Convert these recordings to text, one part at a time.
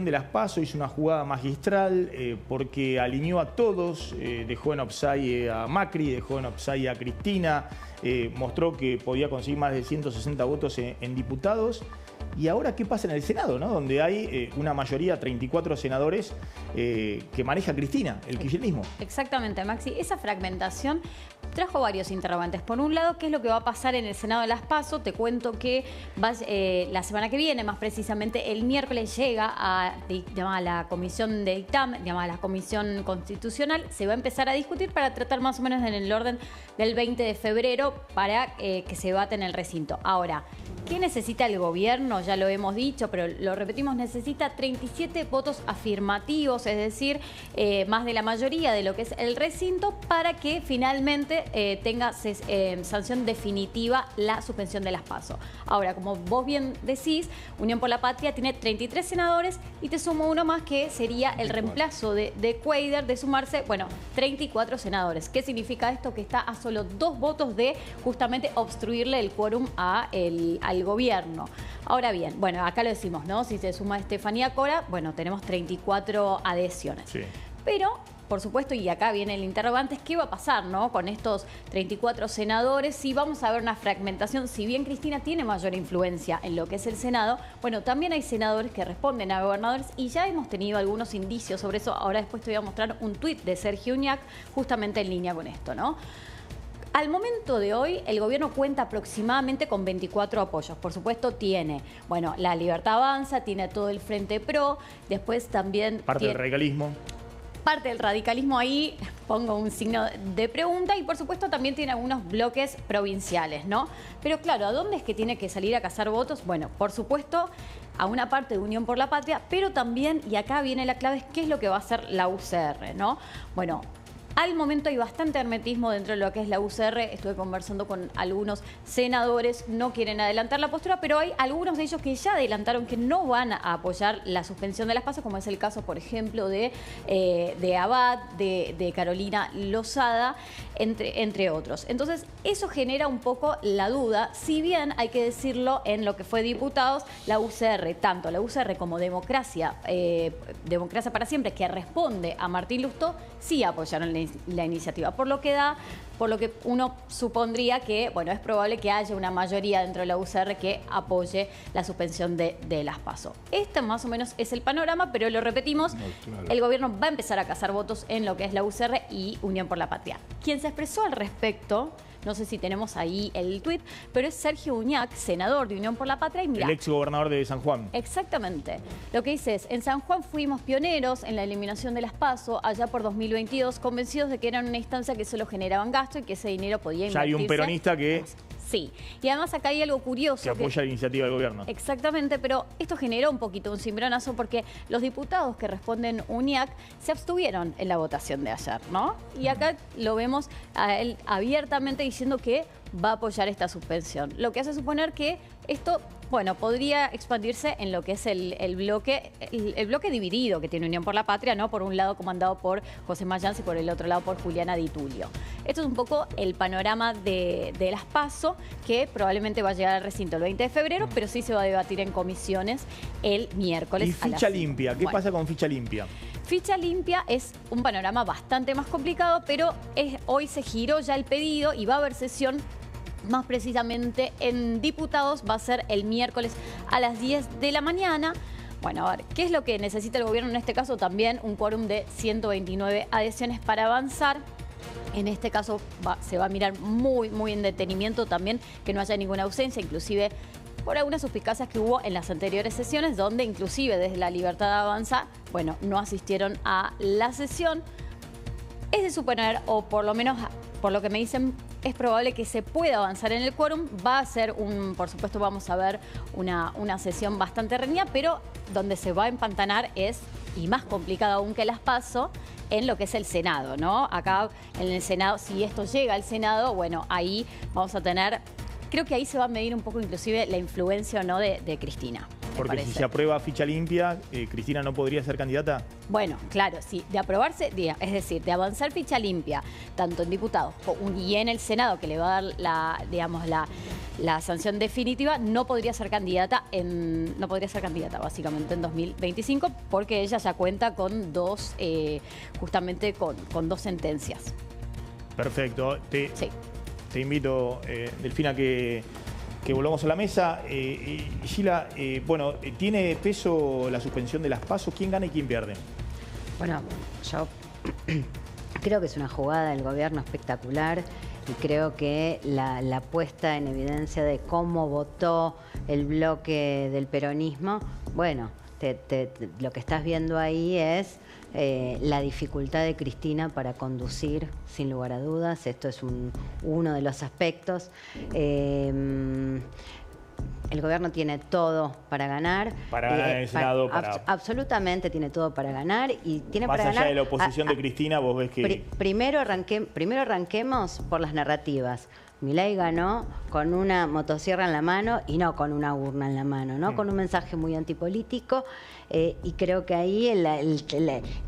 de las PASO hizo una jugada magistral porque alineó a todos, dejó en offside a Macri, dejó en offside a Cristina, mostró que podía conseguir más de 160 votos en diputados. Y ahora, ¿qué pasa en el Senado, ¿no? Donde hay una mayoría, 34 senadores, que maneja Cristina, el kirchnerismo? Exactamente, Maxi. Esa fragmentación trajo varios interrogantes. Por un lado, ¿qué es lo que va a pasar en el Senado de las PASO? Te cuento que la semana que viene, más precisamente el miércoles, llega a la comisión de dictamen, llamada la comisión constitucional. Se va a empezar a discutir para tratar más o menos en el orden del 20 de febrero para que se debate en el recinto. Ahora, ¿qué necesita el gobierno? Ya lo hemos dicho, pero lo repetimos, necesita 37 votos afirmativos, es decir, más de la mayoría de lo que es el recinto, para que finalmente tenga sanción definitiva la suspensión de las PASO. Ahora, como vos bien decís, Unión por la Patria tiene 33 senadores y te sumo uno más que sería el reemplazo de Cuéllar, de sumarse, bueno, 34 senadores. ¿Qué significa esto? Que está a solo 2 votos de justamente obstruirle el quórum al gobierno. Ahora bien, bueno, acá lo decimos, ¿no? Si se suma Estefanía Cora, bueno, tenemos 34 adhesiones. Sí. Pero, por supuesto, y acá viene el interrogante, ¿qué va a pasar, ¿no? Con estos 34 senadores? Si vamos a ver una fragmentación, si bien Cristina tiene mayor influencia en lo que es el Senado, bueno, también hay senadores que responden a gobernadores y ya hemos tenido algunos indicios sobre eso. Ahora después te voy a mostrar un tuit de Sergio Uñac justamente en línea con esto, ¿no? Al momento de hoy, el gobierno cuenta aproximadamente con 24 apoyos. Por supuesto, tiene, bueno, La Libertad Avanza, tiene todo el Frente Pro, después también... Parte del radicalismo. Parte del radicalismo, ahí pongo un signo de pregunta, y por supuesto también tiene algunos bloques provinciales, ¿no? Pero claro, ¿a dónde es que tiene que salir a cazar votos? Bueno, por supuesto, a una parte de Unión por la Patria, pero también, y acá viene la clave, ¿qué es lo que va a hacer la UCR, ¿no? Bueno, al momento hay bastante hermetismo dentro de lo que es la UCR. Estuve conversando con algunos senadores, no quieren adelantar la postura, pero hay algunos de ellos que ya adelantaron que no van a apoyar la suspensión de las PASO, como es el caso, por ejemplo, de Abad, de Carolina Lozada, entre otros. Entonces, eso genera un poco la duda, si bien hay que decirlo, en lo que fue diputados, la UCR, tanto la UCR como Democracia para Siempre, que responde a Martín Lustó, sí apoyaron la iniciativa, por lo que uno supondría que, bueno, es probable que haya una mayoría dentro de la UCR que apoye la suspensión de las PASO. Este más o menos es el panorama, pero lo repetimos, claro. El gobierno va a empezar a cazar votos en lo que es la UCR y Unión por la Patria. Quien se expresó al respecto, no sé si tenemos ahí el tuit, pero es Sergio Uñac, senador de Unión por la Patria. Y mirá, el ex gobernador de San Juan. Exactamente. Lo que dice es, en San Juan fuimos pioneros en la eliminación de las PASO allá por 2022, convencidos de que eran una instancia que solo generaban gasto y que ese dinero podía invertirse. Ya hay un peronista que... Sí, y además acá hay algo curioso. Que apoya la iniciativa del gobierno. Exactamente, pero esto generó un poquito un cimbronazo porque los diputados que responden Uñac se abstuvieron en la votación de ayer, ¿no? Y acá lo vemos a él abiertamente diciendo que va a apoyar esta suspensión. Lo que hace suponer que esto, bueno, podría expandirse en lo que es el bloque dividido que tiene Unión por la Patria, ¿no? Por un lado comandado por José Mayans y por el otro lado por Juliana Di Tulio. Esto es un poco el panorama de las PASO, que probablemente va a llegar al recinto el 20 de febrero, pero sí se va a debatir en comisiones el miércoles. ¿Y ficha limpia? ¿Qué pasa con ficha limpia? Ficha limpia es un panorama bastante más complicado, pero hoy se giró ya el pedido y va a haber sesión. Más precisamente en diputados va a ser el miércoles a las 10 de la mañana. Bueno, a ver, ¿qué es lo que necesita el gobierno en este caso? También un quórum de 129 adhesiones para avanzar. En este caso se va a mirar muy en detenimiento también que no haya ninguna ausencia, inclusive por algunas suspicacias que hubo en las anteriores sesiones, donde inclusive desde La Libertad Avanza, bueno, no asistieron a la sesión. Es de suponer, o por lo menos por lo que me dicen, es probable que se pueda avanzar en el quórum. Va a ser por supuesto, vamos a ver una sesión bastante reñida, pero donde se va a empantanar es, y más complicado aún que las PASO, en lo que es el Senado, ¿no? Acá en el Senado, si esto llega al Senado, bueno, ahí vamos a tener, creo que ahí se va a medir un poco inclusive la influencia o no de Cristina. Porque parece. si se aprueba ficha limpia, ¿Cristina no podría ser candidata? Bueno, claro, sí, de aprobarse, es decir, de avanzar ficha limpia, tanto en diputados y en el Senado, que le va a dar la sanción definitiva, no podría ser candidata básicamente en 2025, porque ella ya cuenta con justamente con dos sentencias. Perfecto. Sí. Te invito, Delfina, que volvamos a la mesa. Gila, bueno, ¿tiene peso la suspensión de las PASO? ¿Quién gana y quién pierde? Bueno, yo creo que es una jugada del gobierno espectacular y creo que la puesta en evidencia de cómo votó el bloque del peronismo, bueno, lo que estás viendo ahí es la dificultad de Cristina para conducir, sin lugar a dudas. Esto es uno de los aspectos. El gobierno tiene todo para ganar. Para ganar en el Senado. Absolutamente tiene todo para ganar. Y tiene más para allá ganar, de la oposición de Cristina, vos ves que... Primero arranquemos por las narrativas. Milei ganó con una motosierra en la mano y no con una urna en la mano, ¿no? Con un mensaje muy antipolítico y creo que ahí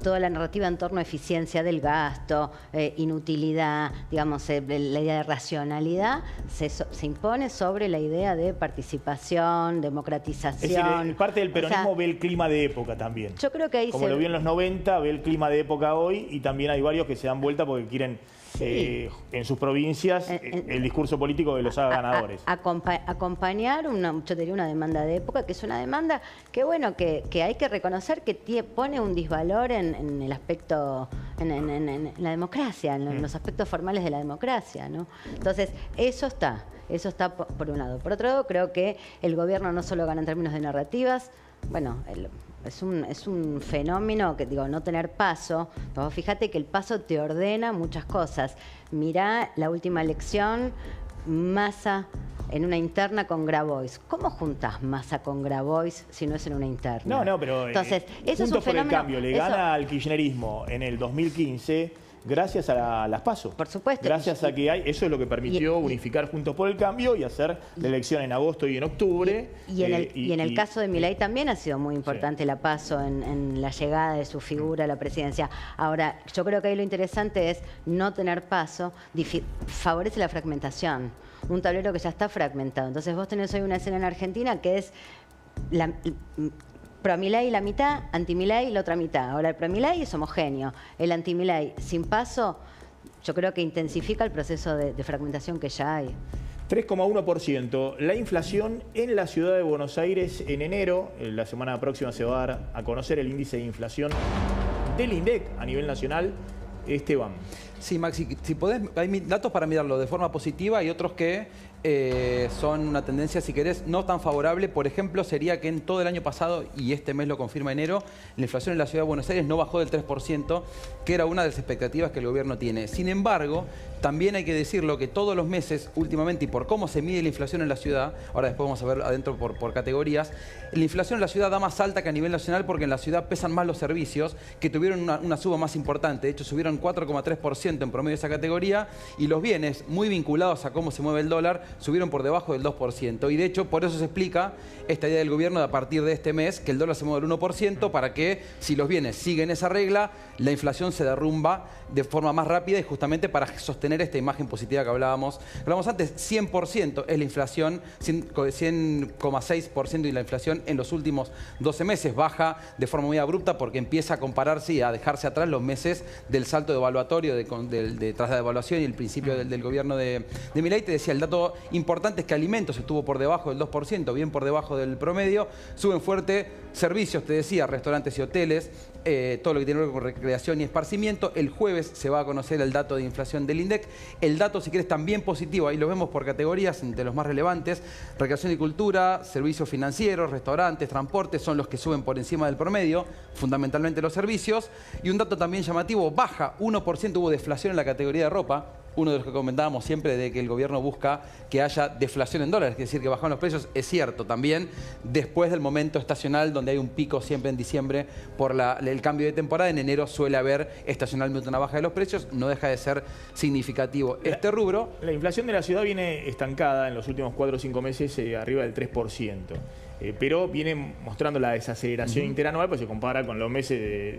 toda la narrativa en torno a eficiencia del gasto, inutilidad, digamos, la idea de racionalidad se impone sobre la idea de participación, democratización. Es decir, parte del peronismo ve el clima de época también. Yo creo que ahí como lo vio en los 90, ve el clima de época hoy y también hay varios que se dan vuelta porque quieren... Sí. En sus provincias el discurso político de los ganadores. Acompañar, yo diría una demanda de época, que es una demanda que bueno, que hay que reconocer que pone un disvalor en el aspecto, en la democracia, en los aspectos formales de la democracia, ¿no? Entonces, eso está por un lado. Por otro lado, creo que el gobierno no solo gana en términos de narrativas, bueno, es un fenómeno que, digo, no tener paso. Pero fíjate que el paso te ordena muchas cosas. Mirá la última elección, Massa en una interna con Grabois. ¿Cómo juntás Massa con Grabois si no es en una interna? No, pero entonces, eso es un Juntos por el fenómeno. Cambio le gana al kirchnerismo en el 2015... gracias a las PASO. Por supuesto. Gracias a que eso es lo que permitió unificar Juntos por el Cambio y hacer la elección en agosto y en octubre. Y en el caso de Milei también ha sido muy importante la PASO en la llegada de su figura a la presidencia. Ahora, yo creo que ahí lo interesante es no tener PASO, favorece la fragmentación. Un tablero que ya está fragmentado. Entonces vos tenés hoy una escena en Argentina que es pro Milei la mitad, anti Milei la otra mitad. Ahora el pro Milei es homogéneo. El anti Milei sin paso, yo creo que intensifica el proceso de fragmentación que ya hay. 3,1%. La inflación en la ciudad de Buenos Aires en enero, la semana próxima se va a dar a conocer el índice de inflación del INDEC a nivel nacional. Esteban. Sí, Maxi, si podés, hay datos para mirarlo de forma positiva y otros que son una tendencia, si querés, no tan favorable. Por ejemplo, sería que en todo el año pasado, y este mes lo confirma enero, la inflación en la ciudad de Buenos Aires no bajó del 3%, que era una de las expectativas que el gobierno tiene. Sin embargo, también hay que decirlo que todos los meses, últimamente, y por cómo se mide la inflación en la ciudad, ahora después vamos a ver adentro por categorías, la inflación en la ciudad da más alta que a nivel nacional porque en la ciudad pesan más los servicios, que tuvieron una suba más importante. De hecho, subieron 4,3% en promedio esa categoría, y los bienes, muy vinculados a cómo se mueve el dólar, subieron por debajo del 2%. Y de hecho, por eso se explica esta idea del gobierno de a partir de este mes que el dólar se mueve al 1% para que, si los bienes siguen esa regla, la inflación se derrumba de forma más rápida y justamente para sostener esta imagen positiva que hablábamos antes. 100% es la inflación, 100,6% y la inflación en los últimos 12 meses. Baja de forma muy abrupta porque empieza a compararse y a dejarse atrás los meses del salto devaluatorio tras la devaluación y el principio del gobierno de Milei. Te decía, el dato importante es que alimentos estuvo por debajo del 2%, bien por debajo del promedio. Suben fuerte servicios, te decía, restaurantes y hoteles, todo lo que tiene que ver con recreación y esparcimiento. El jueves se va a conocer el dato de inflación del INDEC. El dato, si quieres, también positivo, ahí lo vemos por categorías, entre los más relevantes: recreación y cultura, servicios financieros, restaurantes, transportes, son los que suben por encima del promedio, fundamentalmente los servicios. Y un dato también llamativo, baja 1%, hubo deflación en la categoría de ropa. Uno de los que comentábamos siempre de que el gobierno busca que haya deflación en dólares, es decir, que bajaron los precios, es cierto también, después del momento estacional donde hay un pico siempre en diciembre por el cambio de temporada. En enero suele haber estacionalmente una baja de los precios, no deja de ser significativo este rubro. La inflación de la ciudad viene estancada en los últimos 4 o 5 meses arriba del 3%. pero viene mostrando la desaceleración interanual, pues se compara con los meses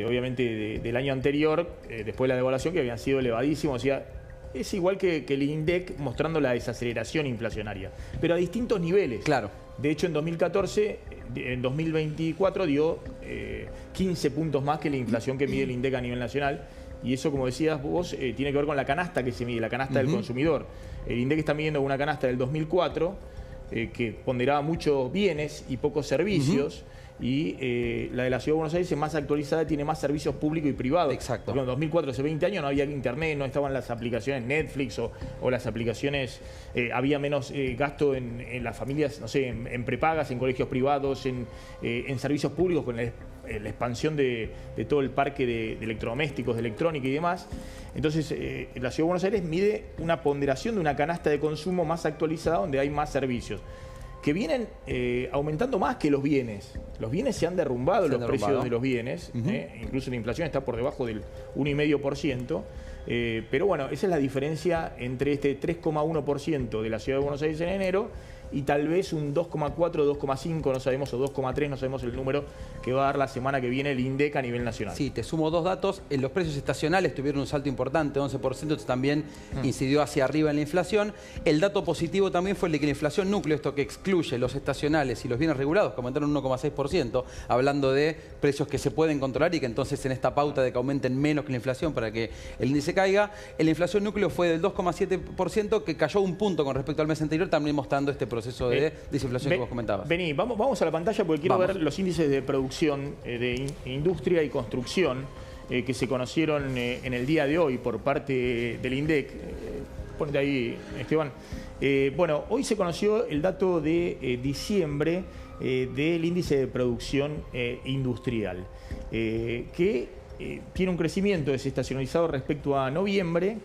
obviamente del año anterior, después de la devaluación, que habían sido elevadísimos. O sea, es igual que el INDEC mostrando la desaceleración inflacionaria, pero a distintos niveles. Claro. De hecho, en 2014, en 2024 dio 15 puntos más que la inflación que mide el INDEC a nivel nacional. Y eso, como decías vos, tiene que ver con la canasta que se mide, la canasta del consumidor. El INDEC está midiendo una canasta del 2004 que ponderaba muchos bienes y pocos servicios. Y la de la Ciudad de Buenos Aires es más actualizada, tiene más servicios públicos y privados. Exacto. Porque en 2004, hace 20 años, no había internet, no estaban las aplicaciones Netflix o las aplicaciones, había menos gasto en las familias, no sé, en prepagas, en colegios privados, en servicios públicos, con la expansión de todo el parque de electrodomésticos, de electrónica y demás. Entonces, la Ciudad de Buenos Aires mide una ponderación de una canasta de consumo más actualizada, donde hay más servicios, que vienen aumentando más que los bienes. Los bienes se han derrumbado, los precios de los bienes, incluso la inflación está por debajo del 1,5%, pero bueno, esa es la diferencia entre este 3,1% de la Ciudad de Buenos Aires en enero y tal vez un 2,4, 2,5, no sabemos, o 2,3, no sabemos el número que va a dar la semana que viene el INDEC a nivel nacional. Sí, te sumo dos datos. Los precios estacionales tuvieron un salto importante, 11%, esto también incidió hacia arriba en la inflación. El dato positivo también fue el de que la inflación núcleo, esto que excluye los estacionales y los bienes regulados, que aumentaron un 1,6%, hablando de precios que se pueden controlar y que entonces en esta pauta de que aumenten menos que la inflación para que el índice caiga, la inflación núcleo fue del 2,7%, que cayó un punto con respecto al mes anterior, también mostrando este proceso de desinflación que vos comentabas. Vení, vamos a la pantalla porque quiero ver los índices de producción de industria y construcción que se conocieron en el día de hoy por parte del INDEC. Ponete ahí, Esteban. Bueno, hoy se conoció el dato de diciembre del índice de producción industrial, que tiene un crecimiento desestacionalizado respecto a noviembre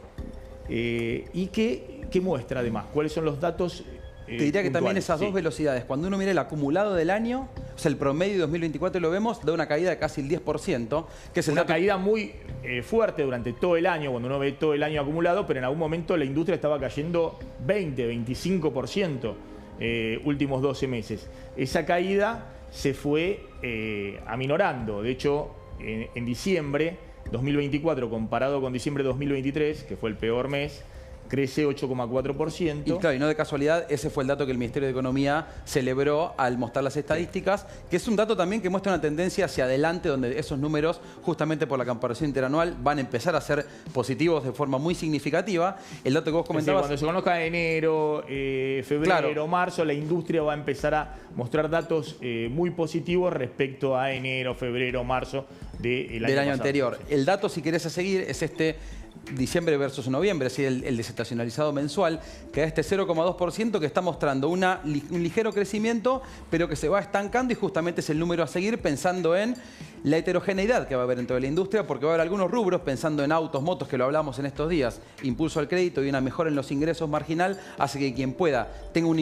y que muestra además cuáles son los datos. Te diría que también esas dos velocidades, cuando uno mira el acumulado del año, o sea, el promedio de 2024 lo vemos, da una caída de casi el 10%, que es una caída muy fuerte durante todo el año, cuando uno ve todo el año acumulado, pero en algún momento la industria estaba cayendo 20, 25% últimos 12 meses. Esa caída se fue aminorando. De hecho, en diciembre 2024, comparado con diciembre 2023, que fue el peor mes, crece 8,4%. Y claro, y no de casualidad, ese fue el dato que el Ministerio de Economía celebró al mostrar las estadísticas, que es un dato también que muestra una tendencia hacia adelante, donde esos números, justamente por la comparación interanual, van a empezar a ser positivos de forma muy significativa. El dato que vos comentabas... Cuando se conozca enero, febrero, marzo, la industria va a empezar a mostrar datos muy positivos respecto a enero, febrero, marzo del año anterior. El dato, si querés a seguir, es este... diciembre versus noviembre, es decir, el desestacionalizado mensual, que da este 0,2% que está mostrando un ligero crecimiento, pero que se va estancando y justamente es el número a seguir pensando en la heterogeneidad que va a haber en toda la industria, porque va a haber algunos rubros, pensando en autos, motos, que lo hablamos en estos días, impulso al crédito y una mejora en los ingresos marginal, hace que quien pueda tenga un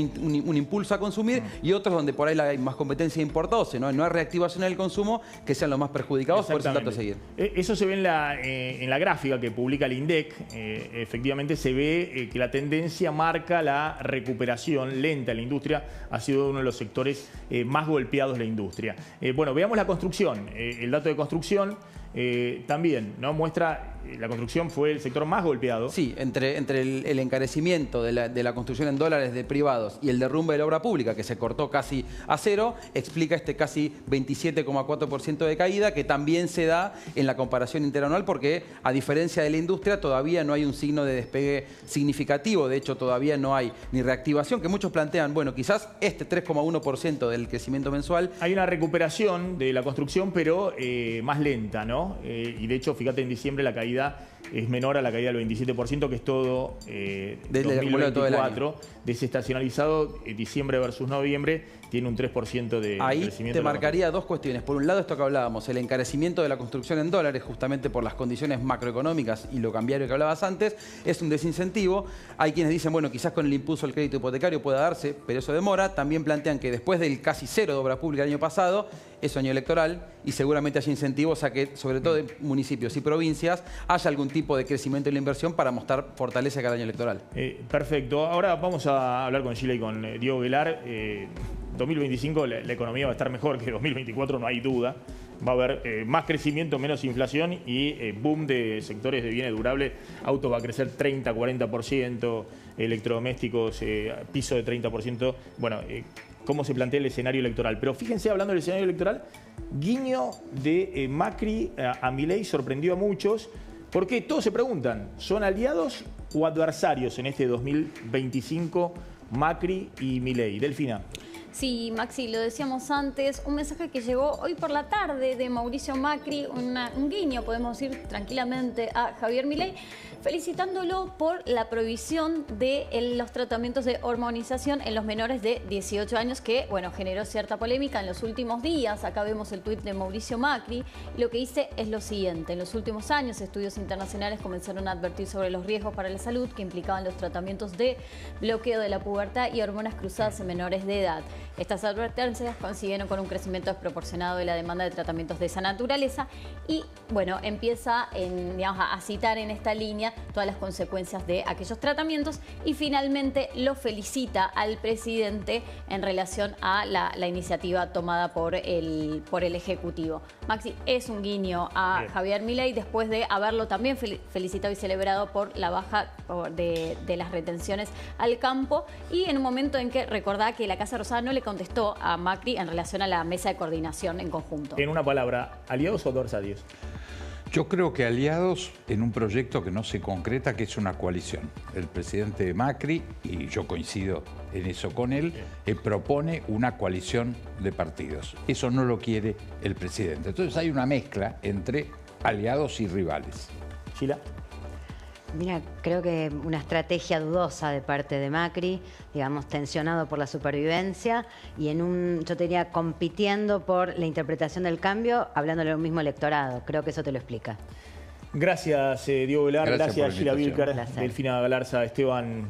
impulso a consumir, y otros donde por ahí hay más competencia de importados, no hay reactivación en el consumo, que sean los más perjudicados, por eso el dato a seguir. Eso se ve en la gráfica que publica el INDEC. Efectivamente se ve que la tendencia marca la recuperación lenta en la industria, ha sido uno de los sectores más golpeados de la industria. Bueno, veamos la construcción. El dato de construcción también, ¿no? Muestra, la construcción fue el sector más golpeado. Sí, entre el encarecimiento de la construcción en dólares de privados y el derrumbe de la obra pública, que se cortó casi a cero, explica este casi 27,4% de caída, que también se da en la comparación interanual, porque a diferencia de la industria todavía no hay un signo de despegue significativo. De hecho, todavía no hay ni reactivación, que muchos plantean, bueno, quizás este 3,1% del crecimiento mensual. Hay una recuperación de la construcción, pero más lenta, ¿no? Y de hecho, fíjate, en diciembre la caída es menor a la caída del 27%, que es todo 2024. Desestacionalizado, diciembre versus noviembre, tiene un 3% de ahí crecimiento. Te marcaría dos cuestiones. Por un lado, esto que hablábamos, el encarecimiento de la construcción en dólares, justamente por las condiciones macroeconómicas y lo cambiario que hablabas antes, es un desincentivo. Hay quienes dicen, bueno, quizás con el impulso al crédito hipotecario pueda darse, pero eso demora. También plantean que después del casi cero de obra pública el año pasado, es año electoral y seguramente haya incentivos a que, sobre sobre todo de municipios y provincias, haya algún tipo de crecimiento en la inversión para mostrar fortaleza cada año electoral. Perfecto. Ahora vamos a hablar con Sheila y con Diego Velar. 2025 la economía va a estar mejor que 2024, no hay duda. Va a haber más crecimiento, menos inflación y boom de sectores de bienes durables. Autos va a crecer 30, 40%, electrodomésticos, piso de 30%. Bueno, cómo se plantea el escenario electoral. Pero fíjense, hablando del escenario electoral, guiño de Macri a Milei sorprendió a muchos, porque todos se preguntan, ¿son aliados o adversarios en este 2025 Macri y Milei? Delfina. Sí, Maxi, lo decíamos antes, un mensaje que llegó hoy por la tarde de Mauricio Macri, un guiño, podemos decir tranquilamente, a Javier Milei, felicitándolo por la prohibición de los tratamientos de hormonización en los menores de 18 años, que, bueno, generó cierta polémica en los últimos días. Acá vemos el tuit de Mauricio Macri. Lo que dice es lo siguiente: en los últimos años, estudios internacionales comenzaron a advertir sobre los riesgos para la salud que implicaban los tratamientos de bloqueo de la pubertad y hormonas cruzadas en menores de edad. Estas advertencias coincidieron con un crecimiento desproporcionado de la demanda de tratamientos de esa naturaleza y, bueno, empieza digamos, a citar en esta línea todas las consecuencias de aquellos tratamientos y finalmente lo felicita al presidente en relación a la iniciativa tomada por el Ejecutivo. Maxi, es un guiño a Javier Milei después de haberlo también felicitado y celebrado por la baja de las retenciones al campo y en un momento en que recordá que la Casa Rosada no le contestó a Macri en relación a la mesa de coordinación en conjunto. En una palabra, ¿aliados o adversarios? Yo creo que aliados en un proyecto que no se concreta, que es una coalición. El presidente Macri, y yo coincido en eso con él, propone una coalición de partidos. Eso no lo quiere el presidente. Entonces hay una mezcla entre aliados y rivales. Sheila. Mira, creo que una estrategia dudosa de parte de Macri, digamos, tensionado por la supervivencia y yo te diría, compitiendo por la interpretación del cambio, hablándole a un mismo electorado. Creo que eso te lo explica. Gracias, Diego Velar. Gracias, Sheila Bilker, Delfina Galarza, Esteban